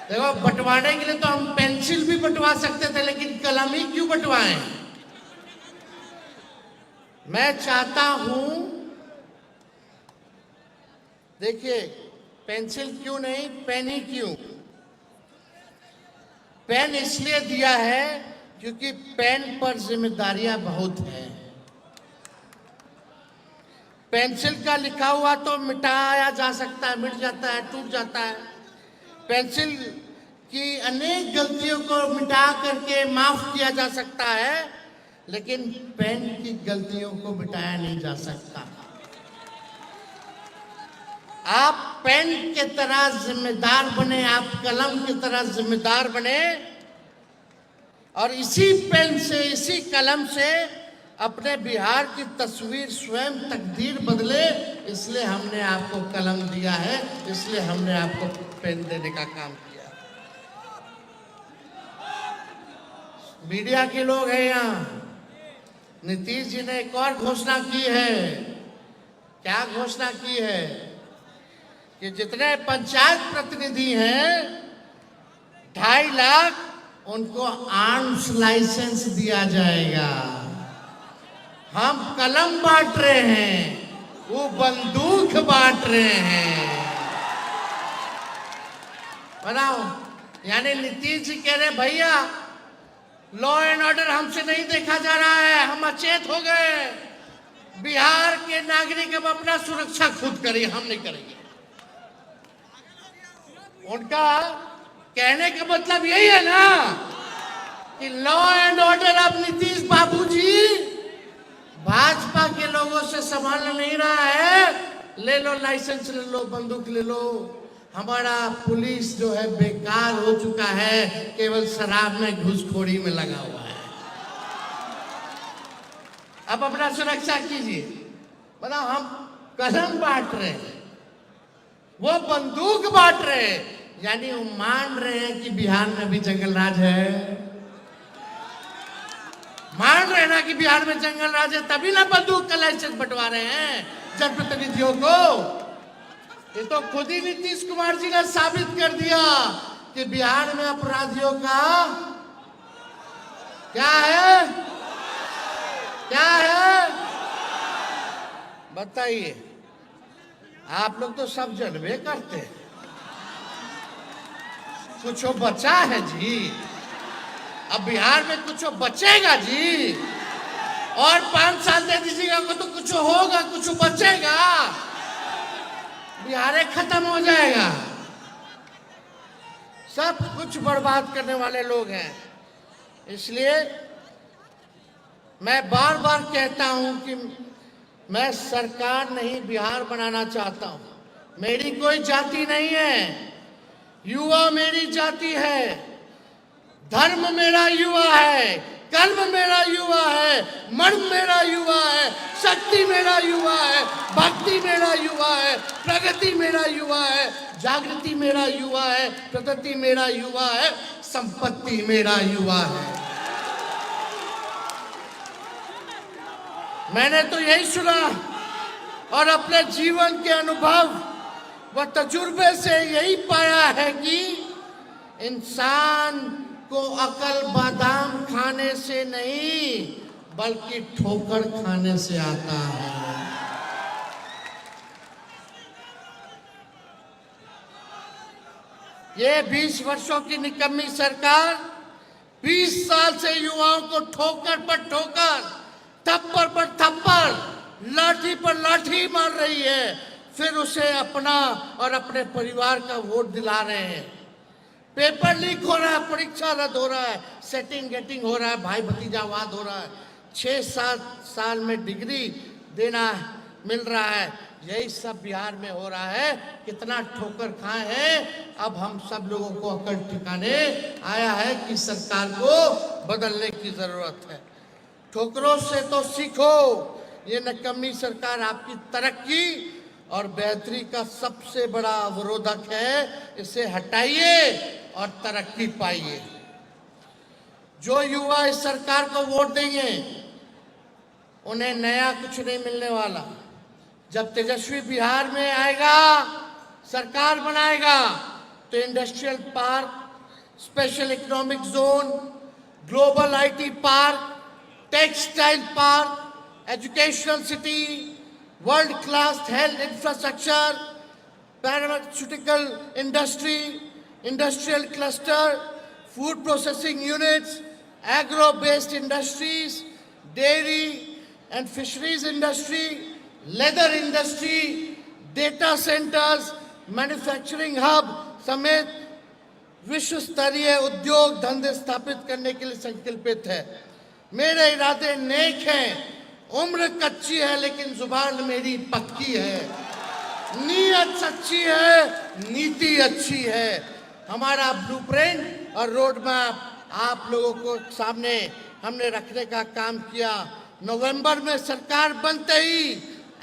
देखो, बंटवाने के लिए तो हम पेंसिल भी बंटवा सकते थे, लेकिन कलम ही क्यों बंटवाएं? मैं चाहता हूं, देखिए, पेंसिल क्यों नहीं, पेन ही क्यों? पेन इसलिए दिया है क्योंकि पेन पर जिम्मेदारियां बहुत हैं। पेंसिल का लिखा हुआ तो मिटाया जा सकता है, मिट जाता है, टूट जाता है। पेंसिल की अनेक गलतियों को मिटा करके माफ किया जा सकता है, लेकिन पेन की गलतियों को मिटाया नहीं जा सकता। आप पेन के तरह जिम्मेदार बने, आप कलम की तरह जिम्मेदार बने और इसी पेन से, इसी कलम से अपने बिहार की तस्वीर, स्वयं तकदीर बदले। इसलिए हमने आपको कलम दिया है, इसलिए हमने आपको पेन देने का काम किया। मीडिया के लोग हैं यहाँ। नीतीश जी ने एक और घोषणा की है। क्या घोषणा की है? कि जितने पंचायत प्रतिनिधि हैं 2.5 लाख उनको आर्म्स लाइसेंस दिया जाएगा। हम कलम बांट रहे हैं, वो बंदूक बांट रहे हैं। बताओ, यानी नीतीश जी कह रहे भैया लॉ एंड ऑर्डर हमसे नहीं देखा जा रहा है, हम अचेत हो गए, बिहार के नागरिक अब अपना सुरक्षा खुद करिए, हम नहीं करेंगे। उनका कहने का मतलब यही है ना कि लॉ एंड ऑर्डर अब नीतीश बाबू जी भाजपा के लोगों से संभाल नहीं रहा है। ले लो लाइसेंस, ले लो बंदूक, ले लो। हमारा पुलिस जो है बेकार हो चुका है, केवल शराब में घूसखोरी में लगा हुआ है। अब अपना सुरक्षा कीजिए। बताओ, हम कलम बांट रहे हैं, वो बंदूक बांट रहे हैं, यानी वो मान रहे हैं कि बिहार में भी जंगल राज है। मान रहे ना कि बिहार में जंगल राज है, तभी ना बंदूक का लाइसेंस बंटवा रहे हैं जनप्रतिनिधियों को। ये तो खुद ही नीतीश कुमार जी ने साबित कर दिया कि बिहार में अपराधियों का क्या है, क्या है बताइए। आप लोग तो सब जनबे करते हैं, कुछ बचा है जी? अब बिहार में कुछ बचेगा जी? और 5 साल दे दीजिएगा तो कुछ होगा, कुछ बचेगा? बिहार खत्म हो जाएगा। सब कुछ बर्बाद करने वाले लोग हैं। इसलिए मैं बार बार कहता हूं कि मैं सरकार नहीं बिहार बनाना चाहता हूं। मेरी कोई जाति नहीं है, युवा मेरी जाति है, धर्म मेरा युवा है, कर्म मेरा युवा है, मन मेरा युवा है, शक्ति मेरा युवा है, भक्ति मेरा युवा है, प्रगति मेरा युवा है, जागृति मेरा युवा है, प्रगति मेरा युवा है, संपत्ति मेरा युवा है। मैंने तो यही सुना और अपने जीवन के अनुभव व तजुर्बे से यही पाया है कि इंसान को अकल बादाम खाने से नहीं बल्कि ठोकर खाने से आता है। ये 20 वर्षों की निकम्मी सरकार 20 साल से युवाओं को ठोकर पर ठोकर, थप्पड़ पर थप्पड़, लाठी पर लाठी मार रही है, फिर उसे अपना और अपने परिवार का वोट दिला रहे हैं। पेपर लीक हो रहा है, परीक्षा रद्द हो रहा है, सेटिंग गेटिंग हो रहा है, भाई भतीजावाद हो रहा है, 6-7 साल में डिग्री देना मिल रहा है, यही सब बिहार में हो रहा है। कितना ठोकर खाए हैं। अब हम सब लोगों को अकल ठिकाने आया है कि सरकार को बदलने की जरूरत है। ठोकरों से तो सीखो। ये निकम्मी सरकार आपकी तरक्की और बेहतरी का सबसे बड़ा अवरोधक है। इसे हटाइए और तरक्की पाइए। जो युवा इस सरकार को वोट देंगे उन्हें नया कुछ नहीं मिलने वाला। जब तेजस्वी बिहार में आएगा, सरकार बनाएगा, तो industrial park, special economic zone, global IT park, textile park, educational city, world class health infrastructure, pharmaceutical industry, industrial cluster, food processing units, agro based industries, dairy and fisheries industry, leather industry, data centres, manufacturing hub समेत विश्व स्तरीय उद्योग धंधे स्थापित करने के लिए संकल्पित है। मेरे इरादे नेक हैं, उम्र कच्ची है लेकिन जुबान मेरी पक्की है, नीयत सच्ची है, नीति अच्छी है। हमारा ब्लूप्रिंट और रोड मैप आप लोगों को सामने हमने रखने का काम किया। नवंबर में सरकार बनते ही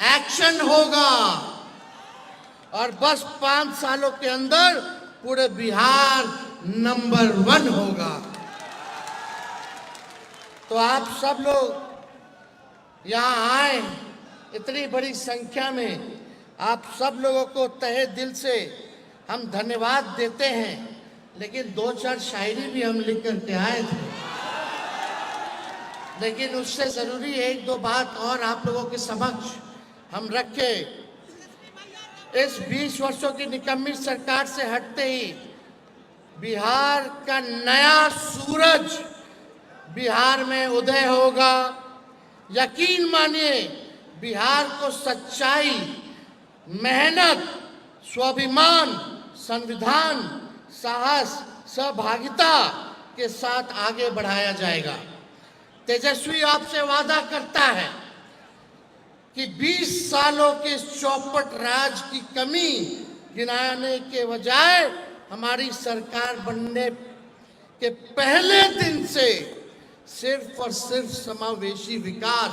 एक्शन होगा और बस 5 सालों के अंदर पूरे बिहार नंबर 1 होगा। तो आप सब लोग यहाँ आए, इतनी बड़ी संख्या में आप सब लोगों को तहे दिल से हम धन्यवाद देते हैं। लेकिन 2-4 शायरी भी हम लिख करके आए थे, लेकिन उससे जरूरी 1-2 बात और आप लोगों के समक्ष हम रखे। इस 20 वर्षों की निकम्मी सरकार से हटते ही बिहार का नया सूरज बिहार में उदय होगा। यकीन मानिए, बिहार को सच्चाई, मेहनत, स्वाभिमान, संविधान, साहस, सहभागिता के साथ आगे बढ़ाया जाएगा। तेजस्वी आपसे वादा करता है कि 20 सालों के चौपट राज की कमी गिनाने के बजाय हमारी सरकार बनने के पहले दिन से सिर्फ और सिर्फ समावेशी विकास,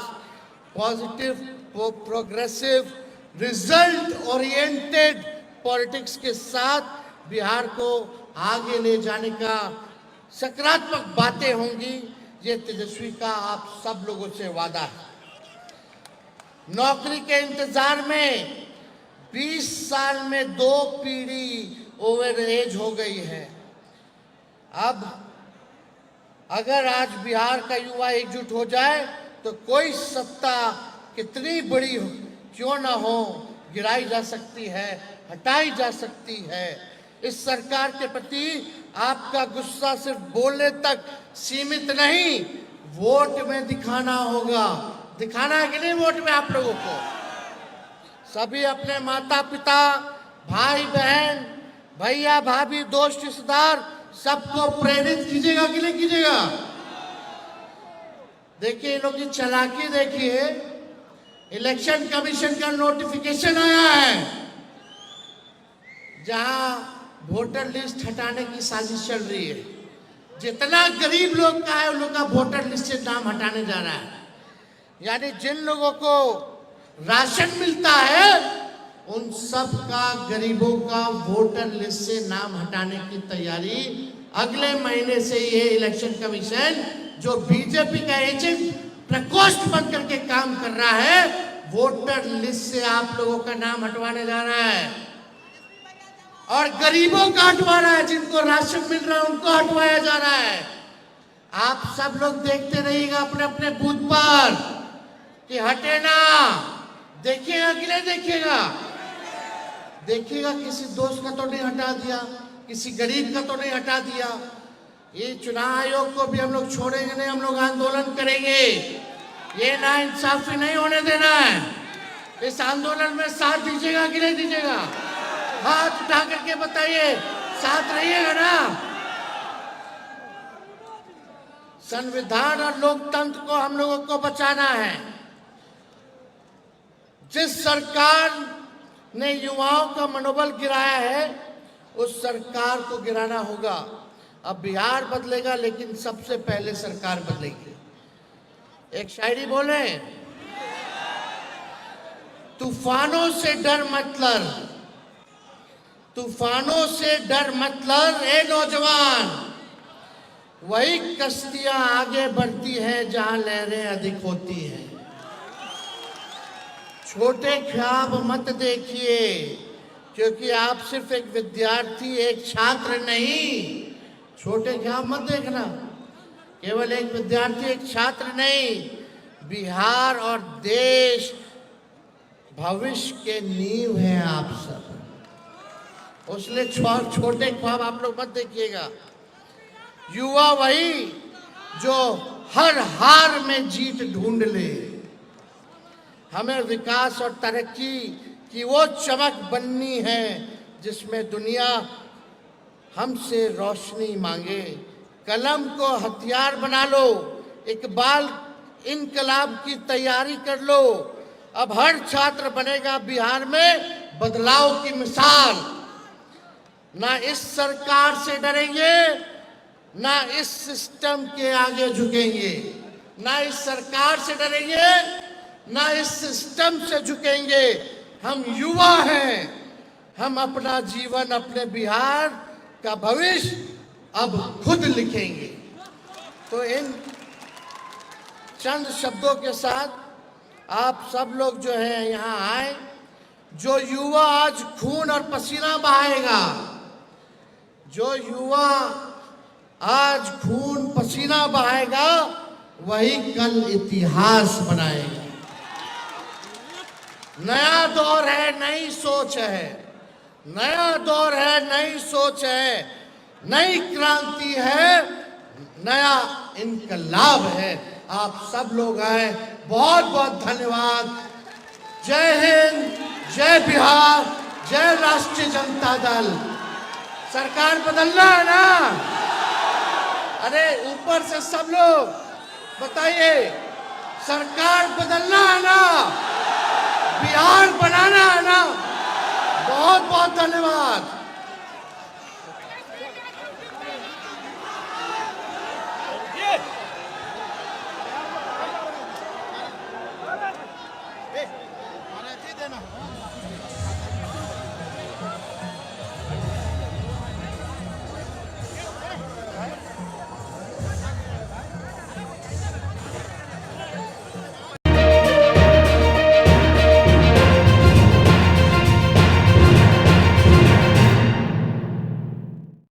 positive, progressive, result oriented politics के साथ बिहार को आगे ले जाने का सकारात्मक बातें होंगी। ये तेजस्वी का आप सब लोगों से वादा है। नौकरी के इंतजार में 20 साल में 2 पीढ़ी ओवर एज हो गई है। अब अगर आज बिहार का युवा एकजुट हो जाए तो कोई सत्ता कितनी बड़ी हो क्यों ना हो, गिराई जा सकती है, हटाई जा सकती है। इस सरकार के प्रति आपका गुस्सा सिर्फ बोलने तक सीमित नहीं, वोट में दिखाना होगा। दिखाना है कि नहीं वोट में आप लोगों को? सभी अपने माता पिता, भाई बहन, भैया भाभी, दोस्त रिश्तेदार सबको प्रेरित कीजिएगा कि नहीं कीजिएगा? देखिए इन लोग की चालाकी देखिए। इलेक्शन कमीशन का नोटिफिकेशन आया है जहां वोटर लिस्ट हटाने की साजिश चल रही है। जितना गरीब लोग का है उन लोग का वोटर लिस्ट से नाम हटाने जा रहा है। यानी जिन लोगों को राशन मिलता है उन सब का, गरीबों का वोटर लिस्ट से नाम हटाने की तैयारी अगले महीने से ये इलेक्शन कमीशन, जो बीजेपी का एजेंट प्रकोष्ठ बन करके काम कर रहा है, वोटर लिस्ट से आप लोगों का नाम हटवाने जा रहा है। और गरीबों का हटवा रहा है, जिनको राशन मिल रहा है उनको हटवाया जा रहा है। आप सब लोग देखते रहिएगा अपने अपने बूथ पर कि हटे ना। देखिएगा कि नहीं देखिएगा? देखिएगा किसी दोस्त का तो नहीं हटा दिया, किसी गरीब का तो नहीं हटा दिया। ये चुनाव आयोग को भी हम लोग छोड़ेंगे नहीं, हम लोग आंदोलन करेंगे। ये नाइंसाफी नहीं होने देना है। इस आंदोलन में साथ दीजिएगा कि नहीं दीजिएगा? हाथ उठा करके बताइए, साथ रहिएगा ना? संविधान और लोकतंत्र को हम लोगों को बचाना है। जिस सरकार ने युवाओं का मनोबल गिराया है, उस सरकार को गिराना होगा। अब बिहार बदलेगा, लेकिन सबसे पहले सरकार बदलेगी। एक शायरी बोले, तूफानों से डर मत लड़, तूफानों से डर मत लड़ ए नौजवान, वही कश्तियां आगे बढ़ती हैं जहां लहरें अधिक होती हैं। छोटे ख्वाब मत देखिए, क्योंकि आप सिर्फ एक विद्यार्थी, एक छात्र नहीं। छोटे ख्वाब मत देखना, केवल एक विद्यार्थी, एक छात्र नहीं। बिहार और देश भविष्य के नींव हैं आप सब। उसलिए छोटे ख्वाब आप लोग मत देखिएगा। युवा वही जो हर हार में जीत ढूंढ ले। हमें विकास और तरक्की की वो चमक बननी है जिसमें दुनिया हमसे रोशनी मांगे। कलम को हथियार बना लो, इकबाल इनकलाब की तैयारी कर लो। अब हर छात्र बनेगा बिहार में बदलाव की मिसाल। ना इस सरकार से डरेंगे, ना इस सिस्टम के आगे झुकेंगे। ना इस सरकार से डरेंगे, ना इस सिस्टम से झुकेंगे। हम युवा हैं, हम अपना जीवन, अपने बिहार का भविष्य अब खुद लिखेंगे। तो इन चंद शब्दों के साथ आप सब लोग जो है यहाँ आए। जो युवा आज खून और पसीना बहाएगा, जो युवा आज खून पसीना बहाएगा, वही कल इतिहास बनाएगा। नया दौर है, नई सोच है। नया दौर है, नई सोच है, नई क्रांति है, नया इनकलाब है। आप सब लोग आए, बहुत बहुत धन्यवाद। जय हिंद, जय बिहार, जय राष्ट्रीय जनता दल। सरकार बदलना है ना? अरे ऊपर से सब लोग बताइए, सरकार बदलना है ना? बिहार बनाना है ना? बहुत बहुत धन्यवाद।